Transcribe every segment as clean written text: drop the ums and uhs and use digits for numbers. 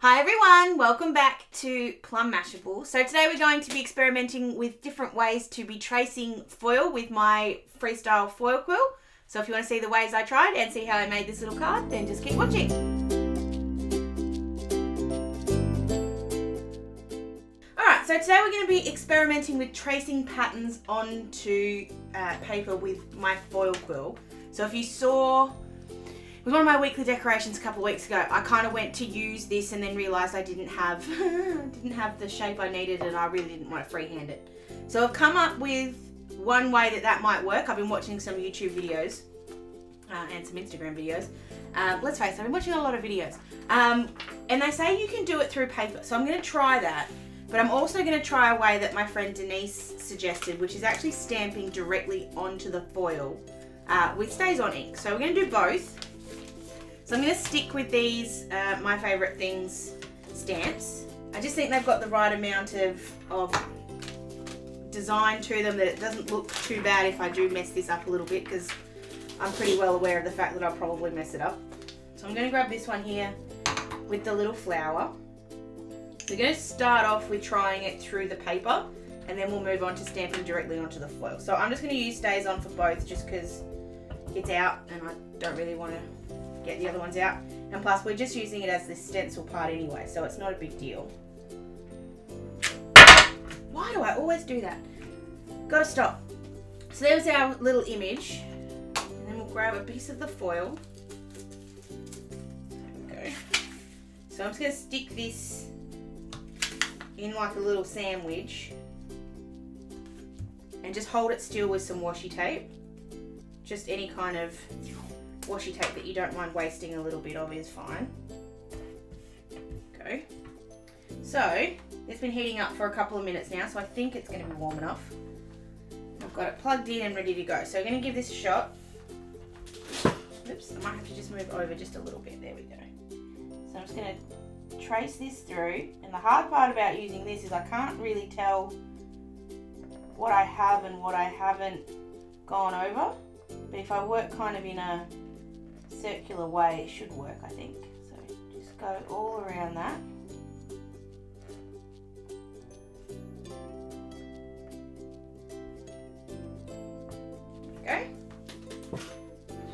Hi everyone, welcome back to Plum Mashable. So today we're going to be experimenting with different ways to be tracing foil with my Freestyle Foil Quill. So if you want to see the ways I tried and see how I made this little card, then just keep watching. Alright, so today we're going to be experimenting with tracing patterns onto paper with my foil quill. So if you saw, it was one of my weekly decorations a couple of weeks ago. I kind of went to use this and then realised I didn't have the shape I needed and I really didn't want to freehand it. So I've come up with one way that might work. I've been watching some YouTube videos and some Instagram videos. Let's face it, I've been watching a lot of videos. And they say you can do it through paper. So I'm going to try that. But I'm also going to try a way that my friend Denise suggested, which is actually stamping directly onto the foil with Stays On ink. So we're going to do both. So I'm going to stick with these My Favourite Things stamps. I just think they've got the right amount of design to them that it doesn't look too bad if I do mess this up a little bit, because I'm pretty well aware of the fact that I'll probably mess it up. So I'm going to grab this one here with the little flower. We're going to start off with trying it through the paper and then we'll move on to stamping directly onto the foil. So I'm just going to use Stays On for both just because it's out and I don't really want to get the other ones out, and plus we're just using it as the stencil part anyway, so it's not a big deal. Why do I always do that? Gotta stop. So there's our little image, and then we'll grab a piece of the foil. There we go. So I'm just going to stick this in like a little sandwich and just hold it still with some washi tape. Just any kind of washi tape that you don't mind wasting a little bit of is fine. Okay. So it's been heating up for a couple of minutes now, so I think it's going to be warm enough. I've got it plugged in and ready to go. So we're going to give this a shot. Oops, I might have to just move over just a little bit. There we go. So I'm just going to trace this through, and the hard part about using this is I can't really tell what I have and what I haven't gone over. But if I work kind of in a circular way, it should work, I think. So just go all around that. Okay.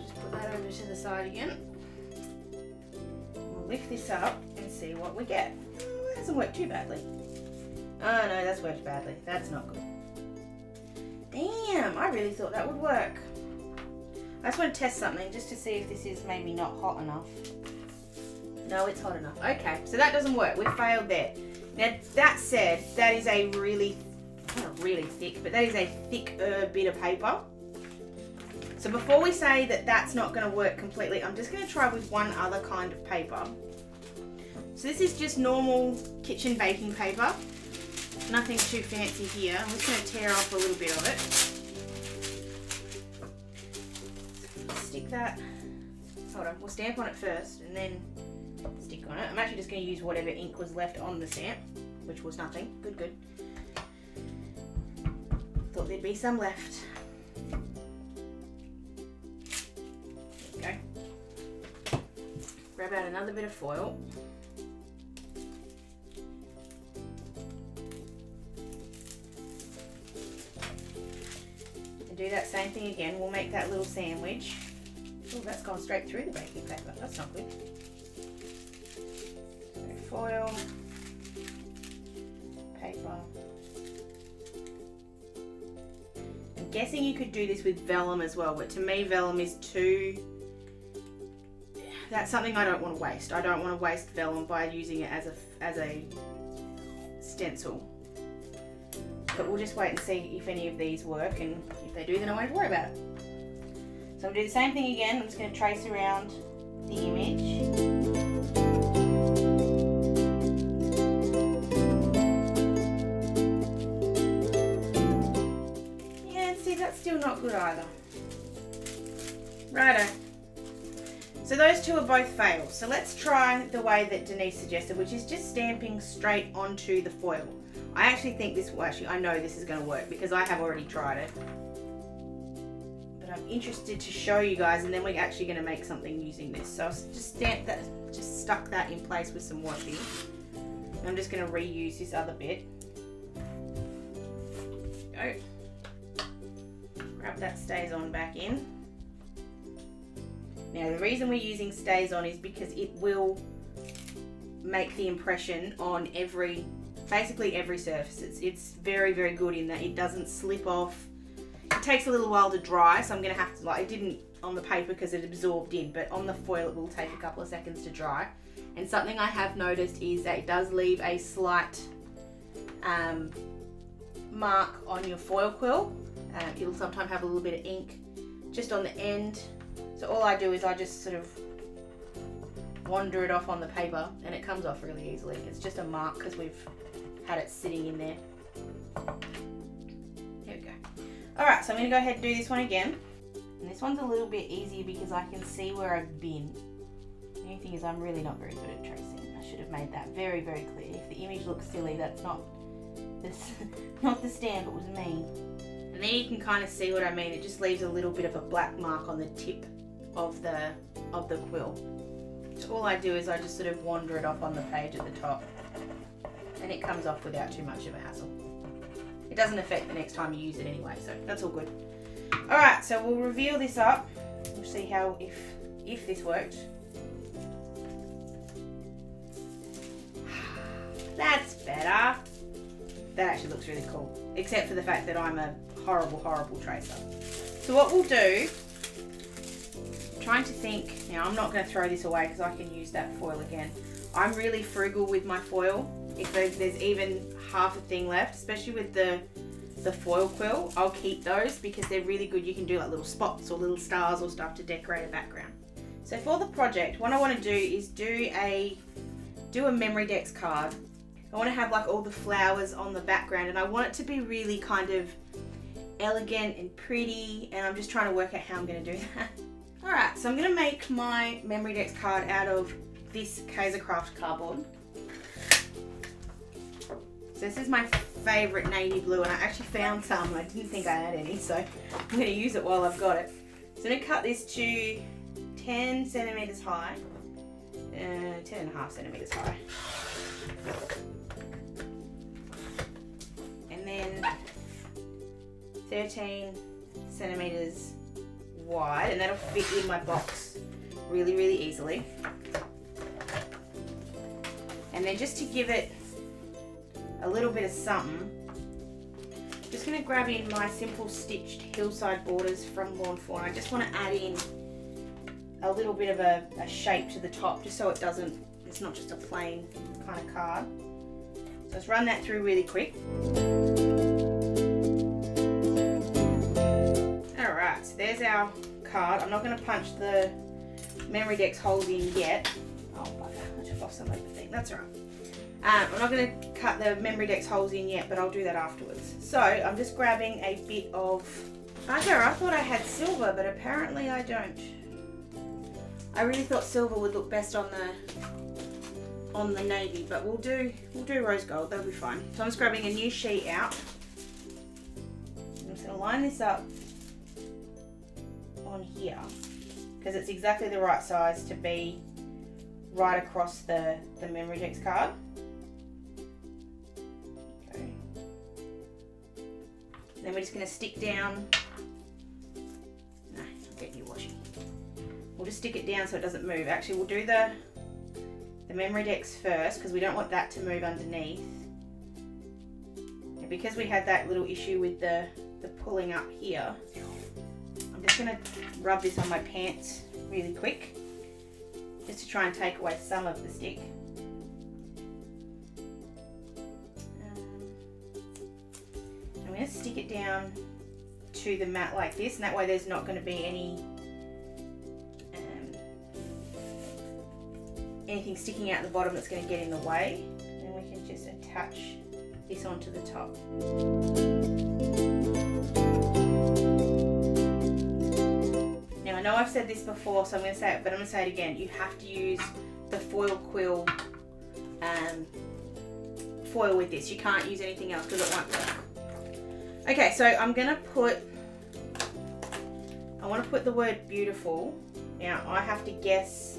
Just put that over to the side again. We'll lift this up and see what we get. Oh, it hasn't worked too badly. Oh no, that's worked badly. That's not good. Damn, I really thought that would work. I just want to test something just to see if this is maybe not hot enough. No, it's hot enough. Okay, so that doesn't work. We've failed there. Now, that said, that is a really, not really thick, but that is a thicker bit of paper. So before we say that that's not going to work completely, I'm just going to try with one other kind of paper. So this is just normal kitchen baking paper. Nothing too fancy here. I'm just going to tear off a little bit of it. Stick that, hold on, we'll stamp on it first and then stick on it. I'm actually just going to use whatever ink was left on the stamp, which was nothing. Good, good. Thought there'd be some left. There we go. Grab out another bit of foil. And do that same thing again. We'll make that little sandwich. Oh, that's gone straight through the baking paper. That's not good. So foil, paper. I'm guessing you could do this with vellum as well, but to me vellum is too... That's something I don't want to waste. I don't want to waste vellum by using it as a stencil. But we'll just wait and see if any of these work, and if they do, then I won't worry about it. So I'm going to do the same thing again. I'm just going to trace around the image. Yeah, see, that's still not good either. Righto. So those two are both fails. So let's try the way that Denise suggested, which is just stamping straight onto the foil. I actually think this will I know this is going to work because I have already tried it. but I'm interested to show you guys, and then we're actually going to make something using this. So I'll just stamp that, just stuck that in place with some washi. And I'm just going to reuse this other bit. Go. Grab that stays on back in. Now the reason we're using stays on is because it will make the impression on basically every surface. It's very, very good in that it doesn't slip off. It takes a little while to dry, so I'm going to have to, like, it didn't on the paper because it absorbed in, but on the foil it will take a couple of seconds to dry. And something I have noticed is that it does leave a slight mark on your foil quill. It'll sometimes have a little bit of ink just on the end. So all I do is I just sort of wander it off on the paper and it comes off really easily. It's just a mark because we've had it sitting in there. Here we go. Alright, so I'm going to go ahead and do this one again. And this one's a little bit easier because I can see where I've been. The only thing is I'm really not very good at tracing. I should have made that very, very clear. If the image looks silly, that's not the stamp, it was me. And then you can kind of see what I mean. It just leaves a little bit of a black mark on the tip of the quill. So all I do is I just sort of wander it off on the page at the top, and it comes off without too much of a hassle. It doesn't affect the next time you use it anyway, so that's all good. Alright, so we'll reveal this up. We'll see how, if this worked. That's better. That actually looks really cool, except for the fact that I'm a horrible, horrible tracer. So what we'll do, trying to think, now I'm not going to throw this away because I can use that foil again. I'm really frugal with my foil. If there's even half a thing left, especially with the foil quill, I'll keep those because they're really good. You can do like little spots or little stars or stuff to decorate a background. So for the project, what I want to do is do a Memorydex card. I want to have like all the flowers on the background, and I want it to be really kind of elegant and pretty, and I'm just trying to work out how I'm going to do that. Alright, so I'm going to make my Memorydex card out of this Kaisercraft cardboard. So this is my favourite navy blue, and I actually found some and I didn't think I had any, so I'm going to use it while I've got it. So I'm going to cut this to 10 centimetres high, 10.5 centimetres high. And then 13 centimetres wide, and that'll fit in my box really, really easily. And then just to give it a little bit of something, I'm just going to grab in my simple stitched hillside borders from Lawn Fawn. I just want to add in a little bit of a shape to the top, just so it's not just a plain kind of card. So let's run that through really quick. Alright, so there's our card. I'm not going to punch the Memorydex holes in yet. Oh bugger, I took off some of the thing. That's alright. I'm not going to cut the Memorydex holes in yet, but I'll do that afterwards. So I'm just grabbing a bit of bugger. I thought I had silver, but apparently I don't. I really thought silver would look best on the navy, but we'll do rose gold. That'll be fine. So I'm just grabbing a new sheet out. I'm just going to line this up on here because it's exactly the right size to be right across the Memorydex card. Okay. Then we're just going to stick down. No, I'll get you washing. We'll just stick it down so it doesn't move. Actually, we'll do the Memorydex first because we don't want that to move underneath. And because we had that little issue with the pulling up here, I'm just going to rub this on my pants really quick just to try and take away some of the stick. I'm going to stick it down to the mat like this, and that way there's not going to be anything sticking out the bottom that's going to get in the way. And we can just attach this onto the top. Now I know I've said this before, so I'm going to say it, but I'm going to say it again. You have to use the foil quill foil with this. You can't use anything else because it won't work. Okay, so I'm going to put, I want to put the word beautiful. Now I have to guess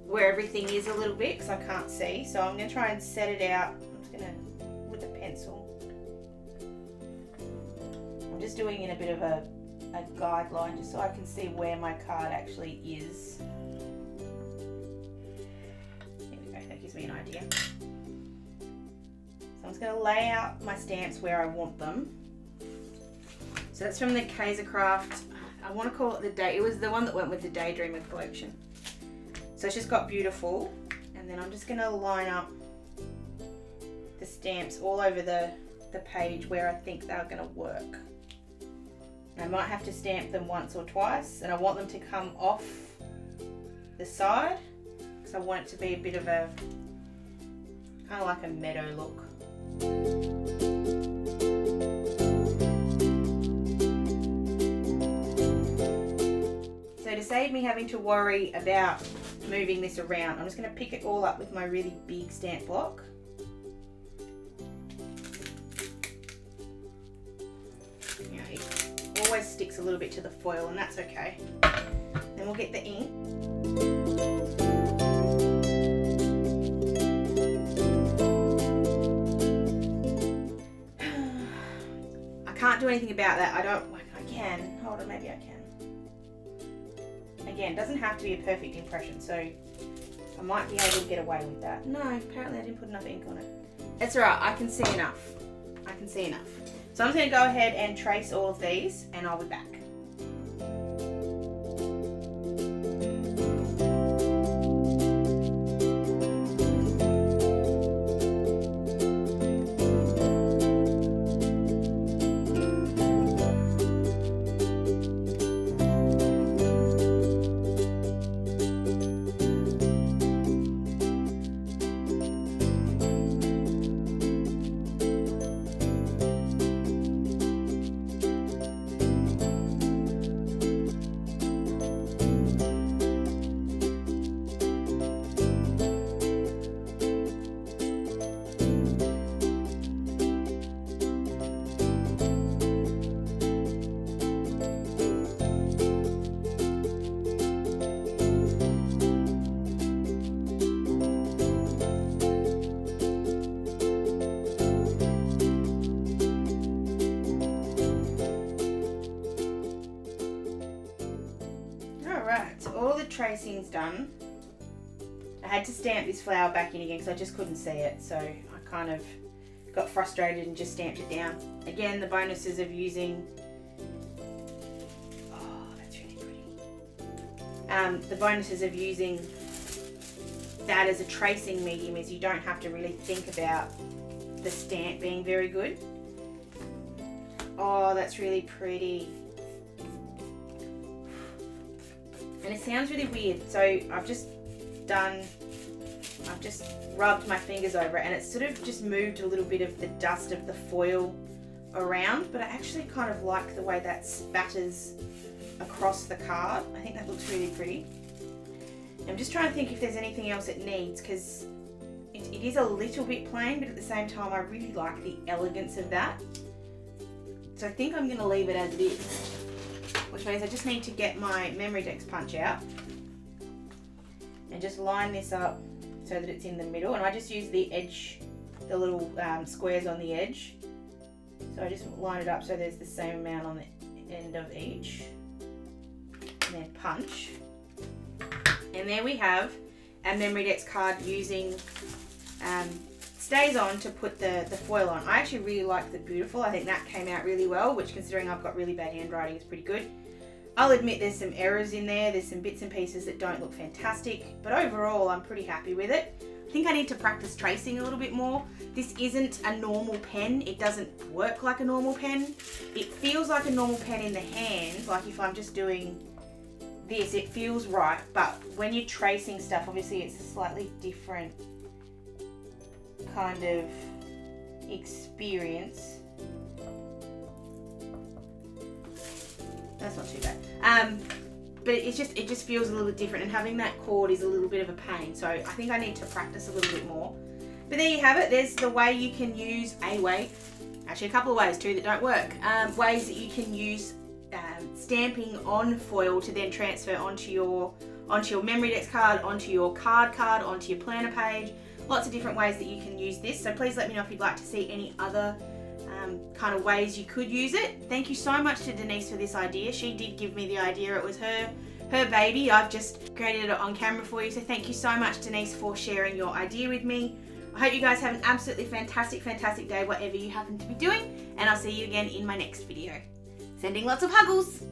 where everything is a little bit because I can't see. So I'm going to try and set it out. I'm just going to, with a pencil. I'm just doing in a bit of a guideline just so I can see where my card actually is. There we go, that gives me an idea. So I'm just going to lay out my stamps where I want them. So that's from the Kaisercraft, I want to call it the Day, it was the one that went with the Daydreamer collection. So it's just got beautiful, and then I'm just going to line up the stamps all over the page where I think they're going to work. I might have to stamp them once or twice, and I want them to come off the side because I want it to be a bit of a kind of like a meadow look. So to save me having to worry about moving this around, I'm just going to pick it all up with my really big stamp block. Always sticks a little bit to the foil, and that's okay. Then we'll get the ink. I can't do anything about that. I can. Hold on, maybe I can. Again, it doesn't have to be a perfect impression, so I might be able to get away with that. No, apparently I didn't put enough ink on it. It's alright, I can see enough. I can see enough. So I'm just going to go ahead and trace all of these, and I'll be back. Tracing's done. I had to stamp this flower back in again because I just couldn't see it, so I kind of got frustrated and just stamped it down. Again, the bonuses of using, oh, that's really pretty. The bonuses of using that as a tracing medium is you don't have to really think about the stamp being very good. Oh, that's really pretty. And it sounds really weird, so I've just rubbed my fingers over it, and it's sort of just moved a little bit of the dust of the foil around, but I actually kind of like the way that spatters across the card. I think that looks really pretty. I'm just trying to think if there's anything else it needs, because it is a little bit plain, but at the same time I really like the elegance of that. So I think I'm going to leave it as it is. Which means I just need to get my Memorydex punch out and just line this up so that it's in the middle. And I just use the edge, the little squares on the edge. So I just line it up so there's the same amount on the end of each. And then punch. And there we have a Memorydex card using stays on to put the foil on. I actually really like the beautiful. I think that came out really well, which considering I've got really bad handwriting is pretty good. I'll admit there's some errors in there. There's some bits and pieces that don't look fantastic, but overall I'm pretty happy with it. I think I need to practice tracing a little bit more. This isn't a normal pen. It doesn't work like a normal pen. It feels like a normal pen in the hand, like if I'm just doing this, it feels right, but when you're tracing stuff, obviously it's a slightly different kind of experience. That's not too bad. But it just feels a little bit different, and having that cord is a little bit of a pain. So I think I need to practice a little bit more. But there you have it. There's the way you can use actually a couple of ways too that don't work. Ways that you can use stamping on foil to then transfer onto your Memorydex card, onto your card, onto your planner page. Lots of different ways that you can use this. So please let me know if you'd like to see any other kind of ways you could use it. Thank you so much to Denise for this idea. She did give me the idea. It was her baby. I've just created it on camera for you. So thank you so much, Denise, for sharing your idea with me. I hope you guys have an absolutely fantastic day, whatever you happen to be doing. And I'll see you again in my next video. Sending lots of huggles.